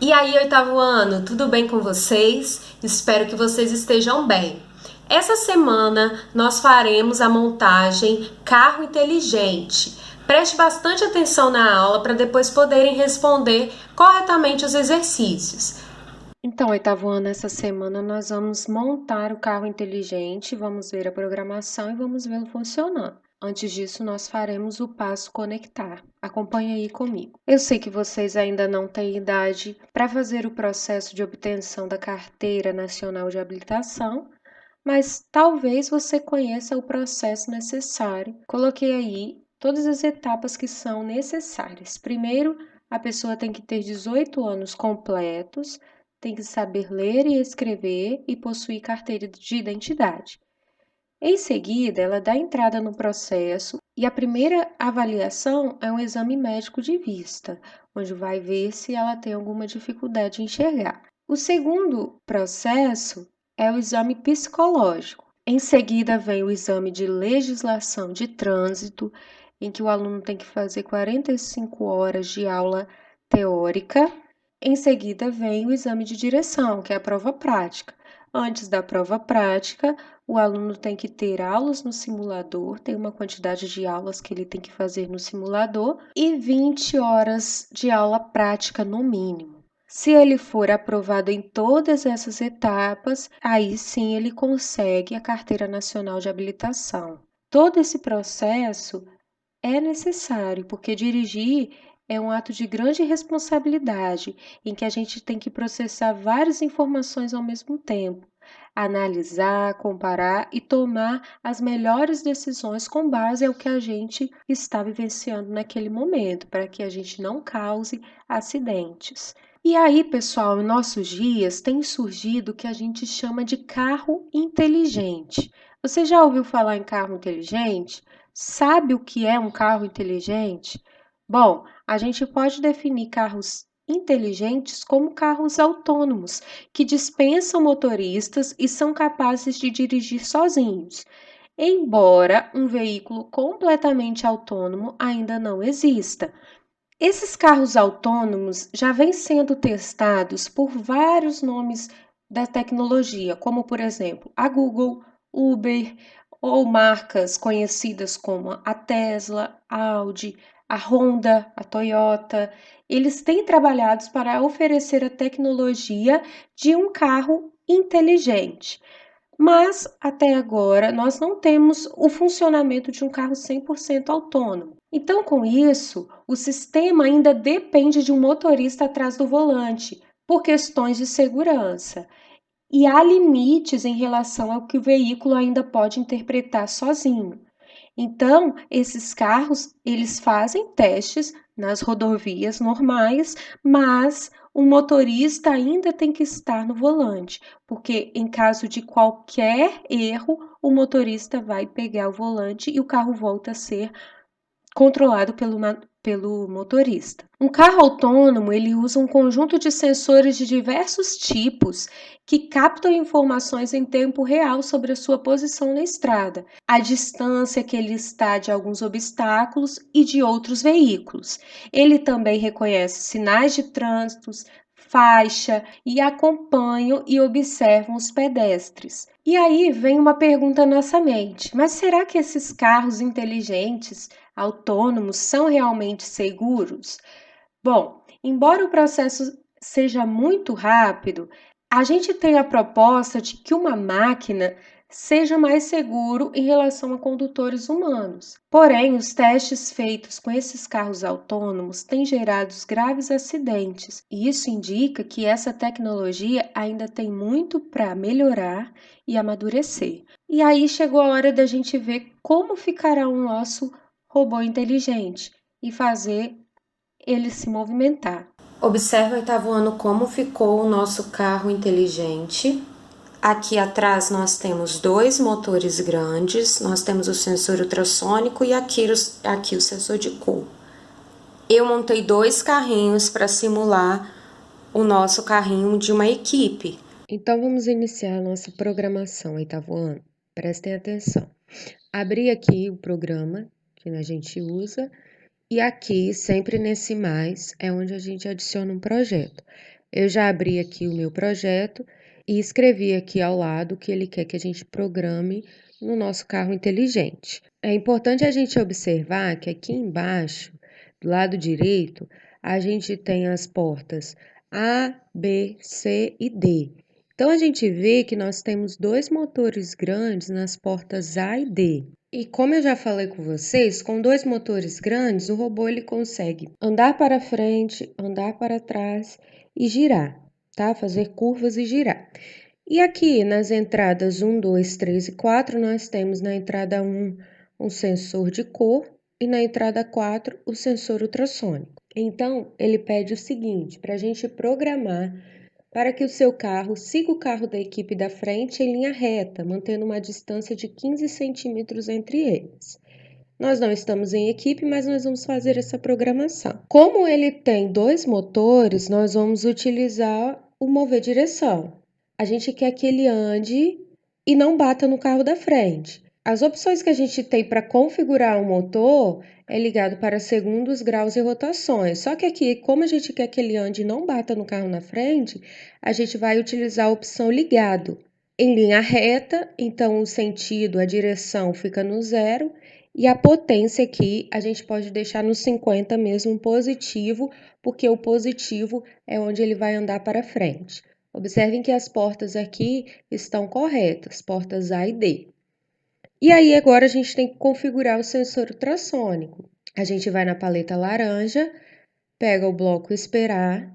E aí, oitavo ano, tudo bem com vocês? Espero que vocês estejam bem. Essa semana nós faremos a montagem Carro Inteligente. Preste bastante atenção na aula para depois poderem responder corretamente os exercícios. Então, oitavo ano, essa semana nós vamos montar o carro inteligente, vamos ver a programação e vamos vê-lo funcionando. Antes disso, nós faremos o passo conectar. Acompanhe aí comigo. Eu sei que vocês ainda não têm idade para fazer o processo de obtenção da Carteira Nacional de Habilitação, mas talvez você conheça o processo necessário. Coloquei aí todas as etapas que são necessárias. Primeiro, a pessoa tem que ter 18 anos completos, tem que saber ler e escrever e possuir carteira de identidade. Em seguida, ela dá entrada no processo e a primeira avaliação é um exame médico de vista, onde vai ver se ela tem alguma dificuldade em enxergar. O segundo processo é o exame psicológico. Em seguida, vem o exame de legislação de trânsito, em que o aluno tem que fazer 45 horas de aula teórica. Em seguida, vem o exame de direção, que é a prova prática. Antes da prova prática, o aluno tem que ter aulas no simulador, tem uma quantidade de aulas que ele tem que fazer no simulador e 20 horas de aula prática no mínimo. Se ele for aprovado em todas essas etapas, aí sim ele consegue a Carteira Nacional de Habilitação. Todo esse processo é necessário, porque dirigir é um ato de grande responsabilidade, em que a gente tem que processar várias informações ao mesmo tempo, analisar, comparar e tomar as melhores decisões com base ao que a gente está vivenciando naquele momento, para que a gente não cause acidentes. E aí, pessoal, em nossos dias tem surgido o que a gente chama de carro inteligente. Você já ouviu falar em carro inteligente? Sabe o que é um carro inteligente? Bom, a gente pode definir carros inteligentes como carros autônomos, que dispensam motoristas e são capazes de dirigir sozinhos. Embora um veículo completamente autônomo ainda não exista. Esses carros autônomos já vêm sendo testados por vários nomes da tecnologia, como por exemplo a Google, Uber ou marcas conhecidas como a Tesla, a Audi, a Honda, a Toyota. Eles têm trabalhado para oferecer a tecnologia de um carro inteligente. Mas, até agora, nós não temos o funcionamento de um carro 100% autônomo. Então, com isso, o sistema ainda depende de um motorista atrás do volante, por questões de segurança. E há limites em relação ao que o veículo ainda pode interpretar sozinho. Então, esses carros, eles fazem testes nas rodovias normais, mas o motorista ainda tem que estar no volante, porque em caso de qualquer erro, o motorista vai pegar o volante e o carro volta a ser controlado pelo motorista. Um carro autônomo, ele usa um conjunto de sensores de diversos tipos que captam informações em tempo real sobre a sua posição na estrada, a distância que ele está de alguns obstáculos e de outros veículos. Ele também reconhece sinais de trânsito, faixa e acompanham e observam os pedestres. E aí vem uma pergunta na nossa mente: mas será que esses carros inteligentes autônomos são realmente seguros? Bom, embora o processo seja muito rápido, a gente tem a proposta de que uma máquina seja mais seguro em relação a condutores humanos. Porém, os testes feitos com esses carros autônomos têm gerado graves acidentes, e isso indica que essa tecnologia ainda tem muito para melhorar e amadurecer. E aí chegou a hora da gente ver como ficará o nosso robô inteligente e fazer ele se movimentar. Observe, oitavo ano, como ficou o nosso carro inteligente. Aqui atrás nós temos dois motores grandes, nós temos o sensor ultrassônico e aqui o sensor de cor. Eu montei dois carrinhos para simular o nosso carrinho de uma equipe. Então vamos iniciar a nossa programação, oitavo ano. Prestem atenção. Abri aqui o programa que a gente usa. E aqui, sempre nesse mais, é onde a gente adiciona um projeto. Eu já abri aqui o meu projeto e escrevi aqui ao lado o que ele quer que a gente programe no nosso carro inteligente. É importante a gente observar que aqui embaixo, do lado direito, a gente tem as portas A, B, C e D. Então, a gente vê que nós temos dois motores grandes nas portas A e D. E como eu já falei com vocês, com dois motores grandes, o robô ele consegue andar para frente, andar para trás e girar, tá? Fazer curvas e girar. E aqui nas entradas 1, 2, 3 e 4, nós temos na entrada 1 um sensor de cor e na entrada 4 o sensor ultrassônico. Então, ele pede o seguinte, para a gente programar para que o seu carro siga o carro da equipe da frente em linha reta, mantendo uma distância de 15 centímetros entre eles. Nós não estamos em equipe, mas nós vamos fazer essa programação. Como ele tem dois motores, nós vamos utilizar o mover direção. A gente quer que ele ande e não bata no carro da frente. As opções que a gente tem para configurar o motor é ligado para segundos, graus e rotações. Só que aqui, como a gente quer que ele ande e não bata no carro na frente, a gente vai utilizar a opção ligado. Em linha reta, então o sentido, a direção fica no 0 e a potência aqui a gente pode deixar no 50 mesmo positivo, porque o positivo é onde ele vai andar para frente. Observem que as portas aqui estão corretas, portas A e D. E aí agora a gente tem que configurar o sensor ultrassônico. A gente vai na paleta laranja, pega o bloco esperar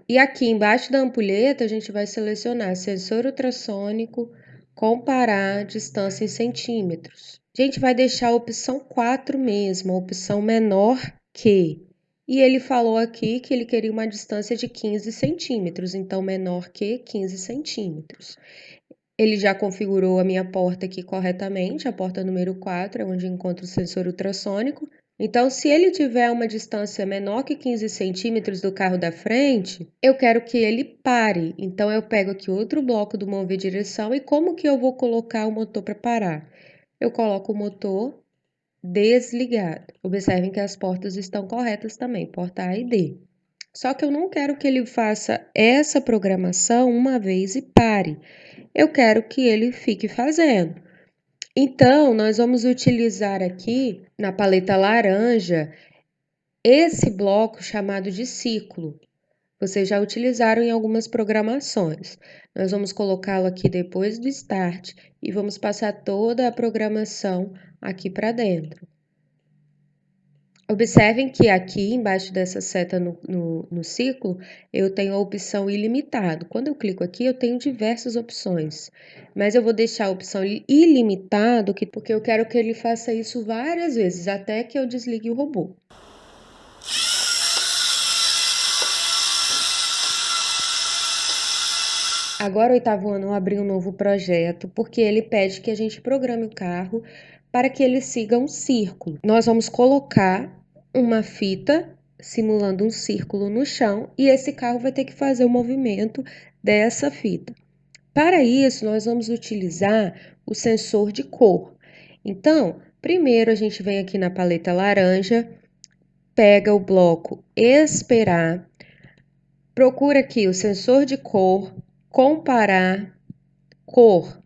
e aqui embaixo da ampulheta a gente vai selecionar sensor ultrassônico, comparar distância em centímetros. A gente vai deixar a opção 4 mesmo, a opção menor que. E ele falou aqui que ele queria uma distância de 15 centímetros, então menor que 15 centímetros. Ele já configurou a minha porta aqui corretamente, a porta número 4, é onde encontra o sensor ultrassônico. Então, se ele tiver uma distância menor que 15 centímetros do carro da frente, eu quero que ele pare. Então, eu pego aqui outro bloco do mover direção e como que eu vou colocar o motor para parar? Eu coloco o motor desligado. Observem que as portas estão corretas também, porta A e D. Só que eu não quero que ele faça essa programação uma vez e pare. Eu quero que ele fique fazendo. Então, nós vamos utilizar aqui na paleta laranja esse bloco chamado de ciclo. Vocês já utilizaram em algumas programações. Nós vamos colocá-lo aqui depois do start e vamos passar toda a programação aqui para dentro. Observem que aqui embaixo dessa seta no ciclo, eu tenho a opção ilimitado. Quando eu clico aqui, eu tenho diversas opções, mas eu vou deixar a opção ilimitado porque eu quero que ele faça isso várias vezes, até que eu desligue o robô. Agora, o oitavo ano, eu abri um novo projeto, porque ele pede que a gente programe o carro para que ele siga um círculo. Nós vamos colocar uma fita simulando um círculo no chão e esse carro vai ter que fazer o movimento dessa fita. Para isso, nós vamos utilizar o sensor de cor. Então, primeiro a gente vem aqui na paleta laranja, pega o bloco esperar, procura aqui o sensor de cor, comparar cor.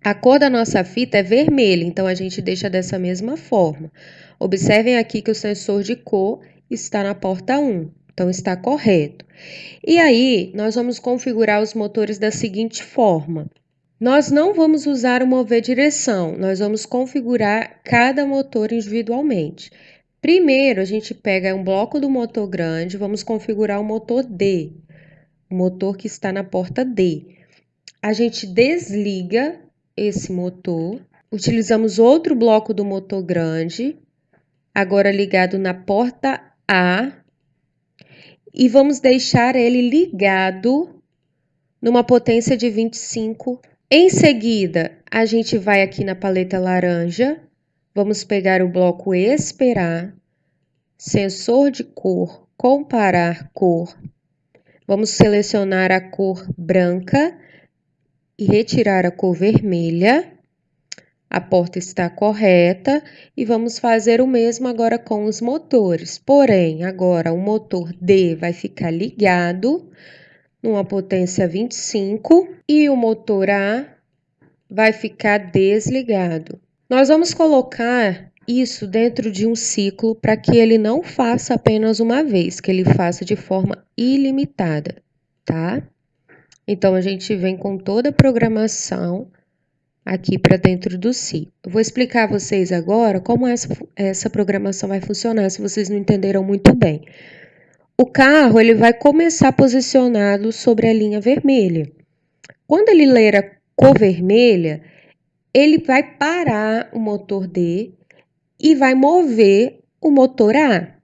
A cor da nossa fita é vermelha, então a gente deixa dessa mesma forma. Observem aqui que o sensor de cor está na porta 1, então está correto. E aí, nós vamos configurar os motores da seguinte forma. Nós não vamos usar o mover direção, nós vamos configurar cada motor individualmente. Primeiro, a gente pega um bloco do motor grande, vamos configurar o motor D, o motor que está na porta D. A gente desliga esse motor, utilizamos outro bloco do motor grande, agora ligado na porta A, e vamos deixar ele ligado numa potência de 25. Em seguida, a gente vai aqui na paleta laranja, vamos pegar o bloco esperar, sensor de cor, comparar cor, vamos selecionar a cor branca e retirar a cor vermelha. A porta está correta e vamos fazer o mesmo agora com os motores. Porém, agora o motor D vai ficar ligado numa potência 25 e o motor A vai ficar desligado. Nós vamos colocar isso dentro de um ciclo para que ele não faça apenas uma vez, que ele faça de forma ilimitada, tá? Então, a gente vem com toda a programação aqui para dentro do ciclo. Eu vou explicar a vocês agora como essa programação vai funcionar, se vocês não entenderam muito bem. O carro ele vai começar posicionado sobre a linha vermelha. Quando ele ler a cor vermelha, ele vai parar o motor D e vai mover o motor A.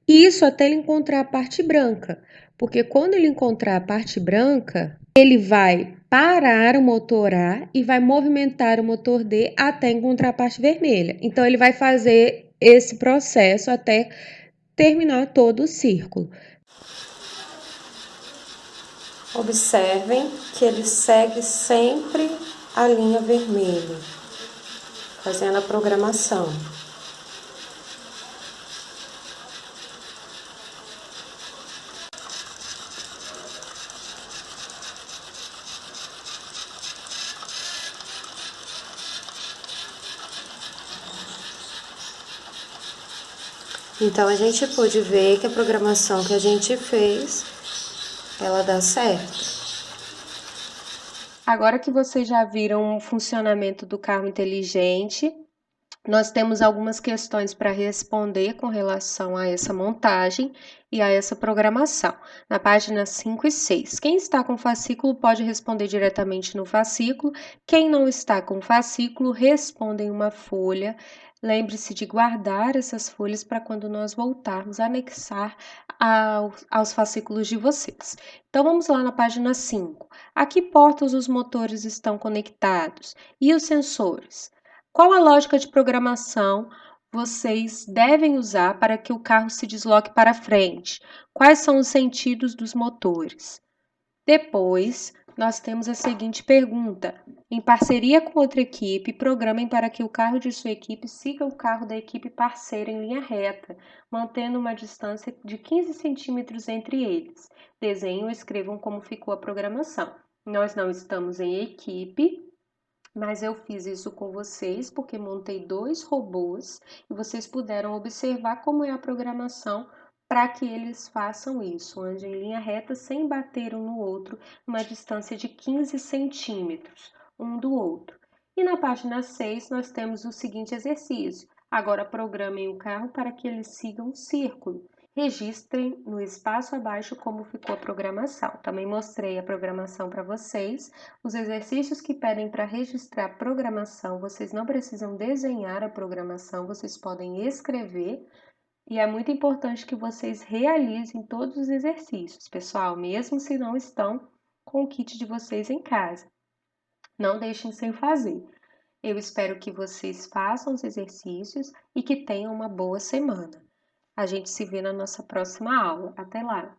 Isso até ele encontrar a parte branca, porque quando ele encontrar a parte branca, ele vai parar o motor A e vai movimentar o motor D até encontrar a parte vermelha. Então, ele vai fazer esse processo até terminar todo o círculo. Observem que ele segue sempre a linha vermelha, fazendo a programação. Então, a gente pôde ver que a programação que a gente fez, ela dá certo. Agora que vocês já viram o funcionamento do carro inteligente, nós temos algumas questões para responder com relação a essa montagem e a essa programação. Na página 5 e 6. Quem está com fascículo pode responder diretamente no fascículo. Quem não está com fascículo, responde em uma folha. Lembre-se de guardar essas folhas para quando nós voltarmos a anexar aos fascículos de vocês. Então, vamos lá na página 5. A que portas os motores estão conectados? E os sensores? Qual a lógica de programação vocês devem usar para que o carro se desloque para frente? Quais são os sentidos dos motores? Depois, nós temos a seguinte pergunta: em parceria com outra equipe, programem para que o carro de sua equipe siga o carro da equipe parceira em linha reta, mantendo uma distância de 15 centímetros entre eles. Desenhem ou escrevam como ficou a programação. Nós não estamos em equipe, mas eu fiz isso com vocês porque montei 2 robôs e vocês puderam observar como é a programação para que eles façam isso, andem em linha reta sem bater um no outro, uma distância de 15 centímetros um do outro. E na página 6 nós temos o seguinte exercício. Agora programem o carro para que ele siga um círculo. Registrem no espaço abaixo como ficou a programação. Também mostrei a programação para vocês. Os exercícios que pedem para registrar programação, vocês não precisam desenhar a programação, vocês podem escrever. E é muito importante que vocês realizem todos os exercícios, pessoal, mesmo se não estão com o kit de vocês em casa. Não deixem sem fazer. Eu espero que vocês façam os exercícios e que tenham uma boa semana. A gente se vê na nossa próxima aula. Até lá!